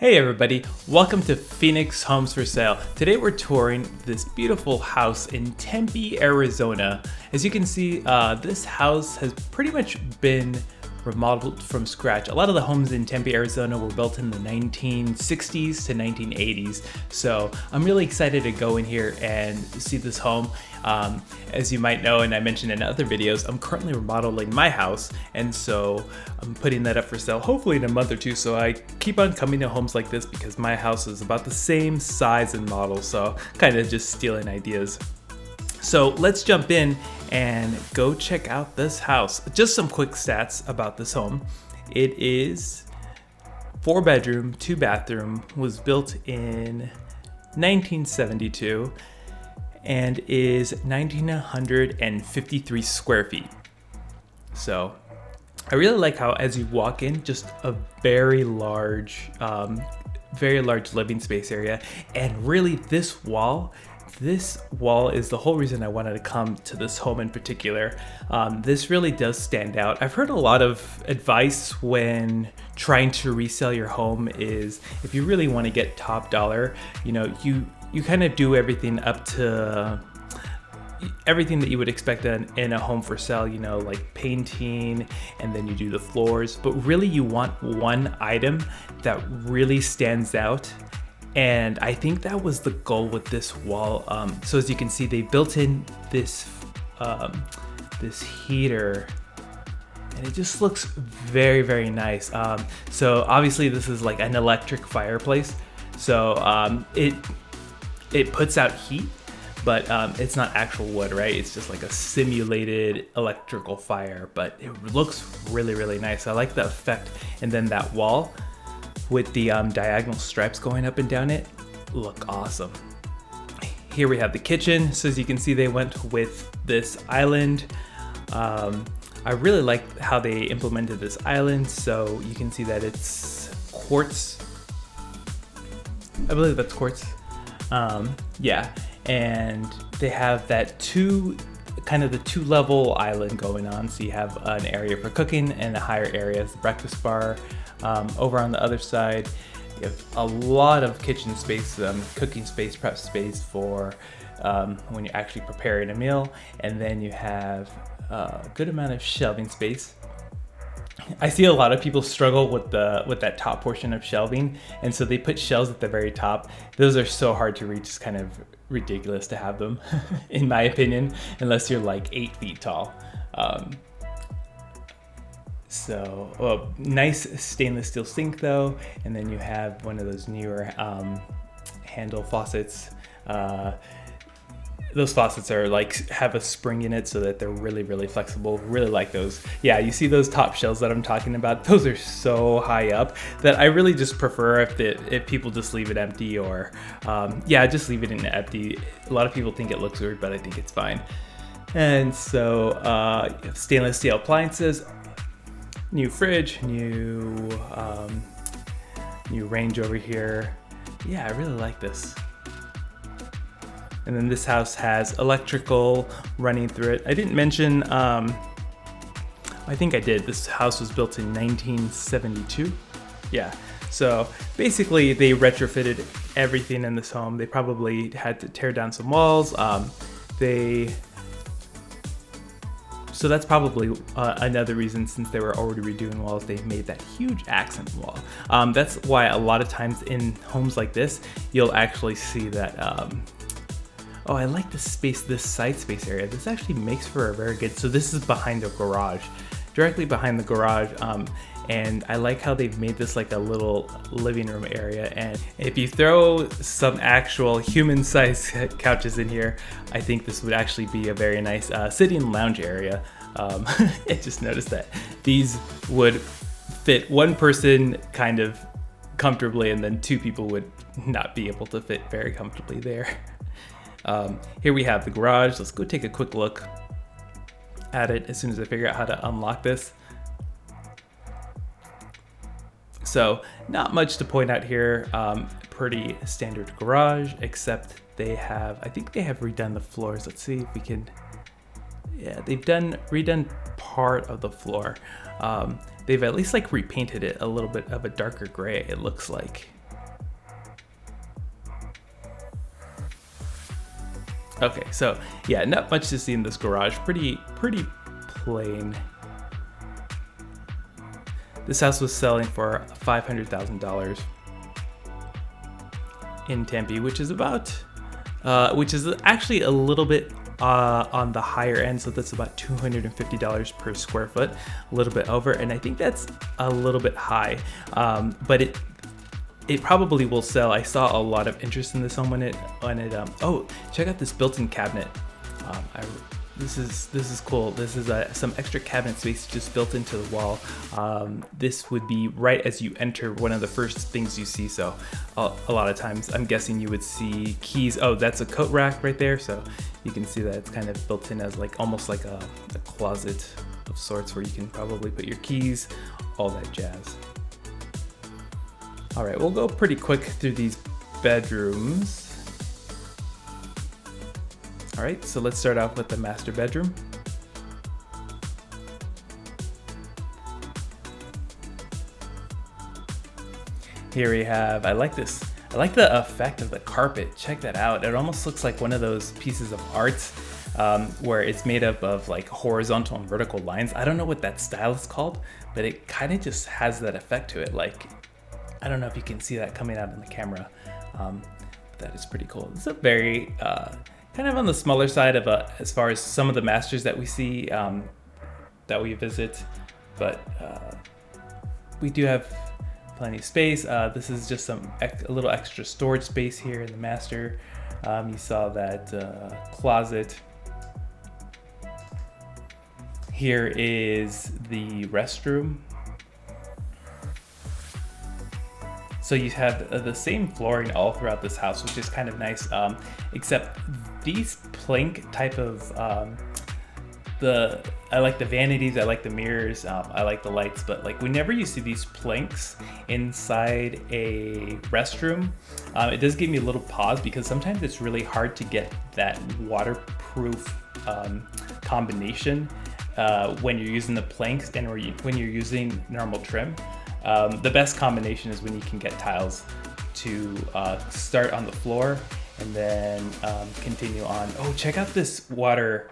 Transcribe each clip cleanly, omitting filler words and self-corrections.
Hey everybody, welcome to Phoenix Homes for Sale. Today we're touring this beautiful house in Tempe, Arizona. As you can see, this house has pretty much been remodeled from scratch. A lot of the homes in Tempe, Arizona were built in the 1960s to 1980s. So I'm really excited to go in here and see this home. As you might know, and I mentioned in other videos, I'm currently remodeling my house, and so I'm putting that up for sale hopefully in a month or two. So I keep on coming to homes like this because my house is about the same size and model, so kind of just stealing ideas. So let's jump in and go check out this house. Just some quick stats about this home. It is 4-bedroom, 2-bathroom, was built in 1972, and is 1,953 square feet. So I really like how as you walk in, just a very large living space area. And really this wall is the whole reason I wanted to come to this home in particular. This really does stand out. I've heard a lot of advice when trying to resell your home is if you really want to get top dollar, you kind of do everything up to everything that you would expect in a home for sale, like painting, and then you do the floors. But really you want one item that really stands out. And I think that was the goal with this wall. So as you can see, they built in this heater, and it just looks very, very nice. So obviously this is like an electric fireplace. So it puts out heat, but it's not actual wood, right? It's just like a simulated electrical fire, but it looks really, really nice. I like the effect. And then that wall with the diagonal stripes going up and down it look awesome. Here we have the kitchen. So as you can see, they went with this island. I really like how they implemented this island. So you can see that it's quartz. I believe that's quartz. Yeah, and they have that the two-level island going on. So you have an area for cooking and a higher area as the breakfast bar. Over on the other side, you have a lot of kitchen space, cooking space, prep space for when you're actually preparing a meal. And then you have a good amount of shelving space. I see a lot of people struggle with that top portion of shelving, and so they put shelves at the very top. Those are so hard to reach. It's kind of ridiculous to have them, in my opinion, unless you're like 8 feet tall. Nice stainless steel sink though, and then you have one of those newer handle faucets. Those faucets are have a spring in it so that they're really, really flexible. Really like those. Yeah, you see those top shelves that I'm talking about? Those are so high up that I really just prefer if people just leave it empty, or just leave it in empty. A lot of people think it looks weird, but I think it's fine. And so you have stainless steel appliances, new fridge, new range over here. Yeah, I really like this. And then this house has electrical running through it. I didn't mention, I think I did. This house was built in 1972. Yeah, so basically they retrofitted everything in this home. They probably had to tear down some walls. So that's probably another reason, since they were already redoing walls, they made that huge accent wall. That's why a lot of times in homes like this, you'll actually see that, oh, I like this space, this side space area. This actually makes for a very good, so this is behind the garage, directly behind the garage. And I like how they've made this like a little living room area. And if you throw some actual human-sized couches in here, I think this would actually be a very nice sitting lounge area. I just noticed that these would fit one person kind of comfortably, and then 2 people would not be able to fit very comfortably there. Here we have the garage. Let's go take a quick look at it as soon as I figure out how to unlock this. So not much to point out here. Pretty standard garage, except I think they have redone the floors. Let's see if we can, yeah, they've redone part of the floor. They've at least repainted it a little bit of a darker gray, it looks like. Okay, so yeah, not much to see in this garage. Pretty plain. This house was selling for $500,000 in Tempe, which is actually a little bit on the higher end. So that's about $250 per square foot, a little bit over, and I think that's a little bit high. But it probably will sell. I saw a lot of interest in this home when it oh, check out this built-in cabinet. This is cool. This is some extra cabinet space just built into the wall. This would be right as you enter, one of the first things you see. So a lot of times I'm guessing you would see keys. Oh, that's a coat rack right there. So you can see that it's kind of built in as like almost like a closet of sorts where you can probably put your keys, all that jazz. All right, we'll go pretty quick through these bedrooms. All right, so let's start off with the master bedroom. Here we have, I like this. I like the effect of the carpet. Check that out. It almost looks like one of those pieces of art where it's made up of like horizontal and vertical lines. I don't know what that style is called, but it kind of just has that effect to it. Like, I don't know if you can see that coming out in the camera. That is pretty cool. It's a very kind of on the smaller side of as far as some of the masters that we see that we visit, but we do have plenty of space. This is just a little extra storage space here in the master. You saw that closet. Here is the restroom. So you have the same flooring all throughout this house, which is kind of nice, except these plank type of, I like the vanities, I like the mirrors, I like the lights, but like whenever you see these planks inside a restroom, it does give me a little pause because sometimes it's really hard to get that waterproof combination when you're using the planks and when you're using normal trim. The best combination is when you can get tiles to start on the floor and then continue on. Oh, check out this water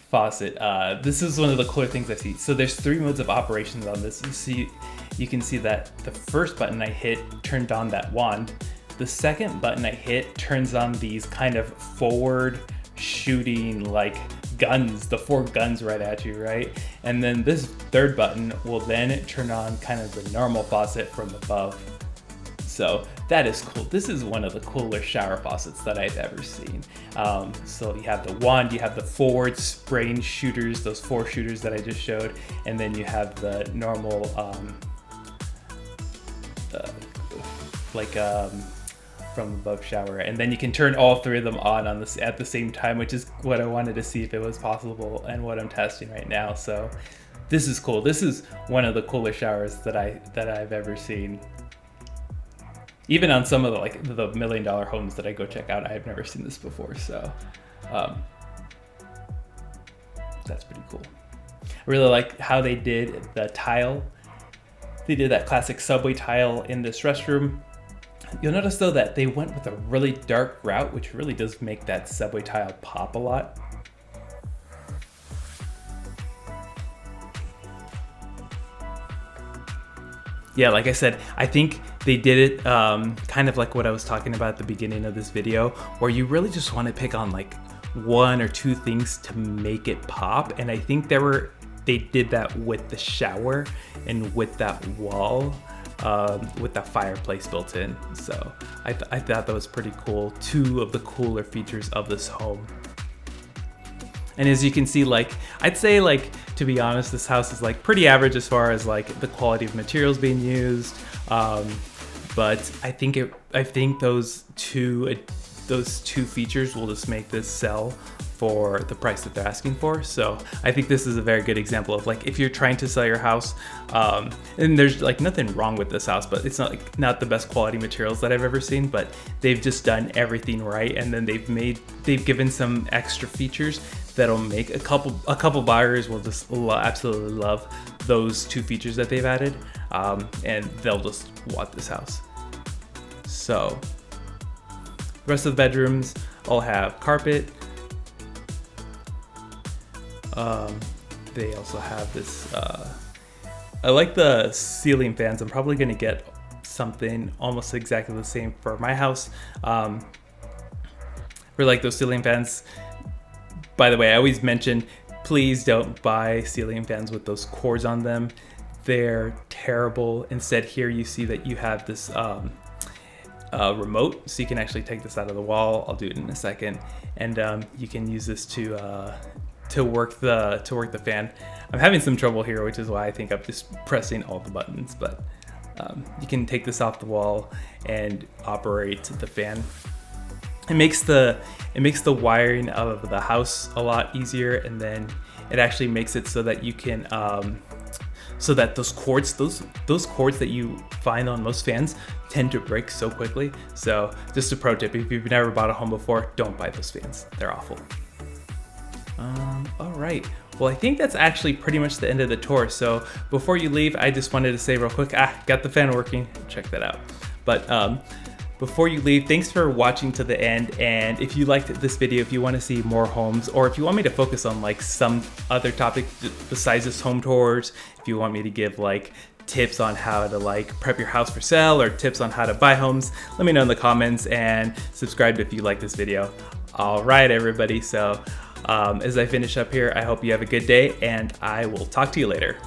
faucet. This is one of the cooler things I see. So there's 3 modes of operations on this. You can see that the first button I hit turned on that wand. The second button I hit turns on these kind of forward shooting like guns, the 4 guns right at you, right? And then this third button will then turn on kind of the normal faucet from above. So that is cool. This is one of the cooler shower faucets that I've ever seen. So you have the wand, you have the forward spraying shooters, those 4 shooters that I just showed, and then you have the normal from above shower, and then you can turn all 3 of them on this at the same time, which is what I wanted to see if it was possible and what I'm testing right now. So this is cool. This is one of the cooler showers that I've ever seen. Even on some of the the $1 million homes that I go check out, I've never seen this before. So that's pretty cool. I really like how they did the tile. They did that classic subway tile in this restroom. You'll notice though that they went with a really dark route, which really does make that subway tile pop a lot. Yeah, like I said, I think they did it kind of like what I was talking about at the beginning of this video, where you really just want to pick on like 1 or 2 things to make it pop. And I think they did that with the shower and with that wall. With that fireplace built in. So I thought that was pretty cool. 2 of the cooler features of this home. And as you can see, I'd say to be honest, this house is pretty average as far as the quality of materials being used. But I think those two features will just make this sell for the price that they're asking for. So I think this is a very good example of if you're trying to sell your house, and there's nothing wrong with this house, but it's not the best quality materials that I've ever seen, but they've just done everything right, and then they've given some extra features that'll make a couple buyers will just absolutely love those 2 features that they've added, and they'll just want this house. So the rest of the bedrooms all have carpet. They also have this, I like the ceiling fans. I'm probably gonna get something almost exactly the same for my house. For like those ceiling fans, by the way, I always mention, please don't buy ceiling fans with those cords on them. They're terrible. Instead, here you see that you have this remote, so you can actually take this out of the wall. I'll do it in a second, and you can use this to work the fan. I'm having some trouble here, which is why I think I'm just pressing all the buttons. But you can take this off the wall and operate the fan. It makes the wiring of the house a lot easier, and then it actually makes it so that you can so that those cords that you find on most fans tend to break so quickly. So just a pro tip: if you've never bought a home before, don't buy those fans. They're awful. All right. Well, I think that's actually pretty much the end of the tour. So before you leave, I just wanted to say real quick, got the fan working. Check that out. But before you leave, thanks for watching to the end. And if you liked this video, if you want to see more homes, or if you want me to focus on like some other topic besides just home tours, if you want me to give like tips on how to like prep your house for sale or tips on how to buy homes, let me know in the comments, and subscribe if you like this video. All right, everybody. So as I finish up here, I hope you have a good day, and I will talk to you later.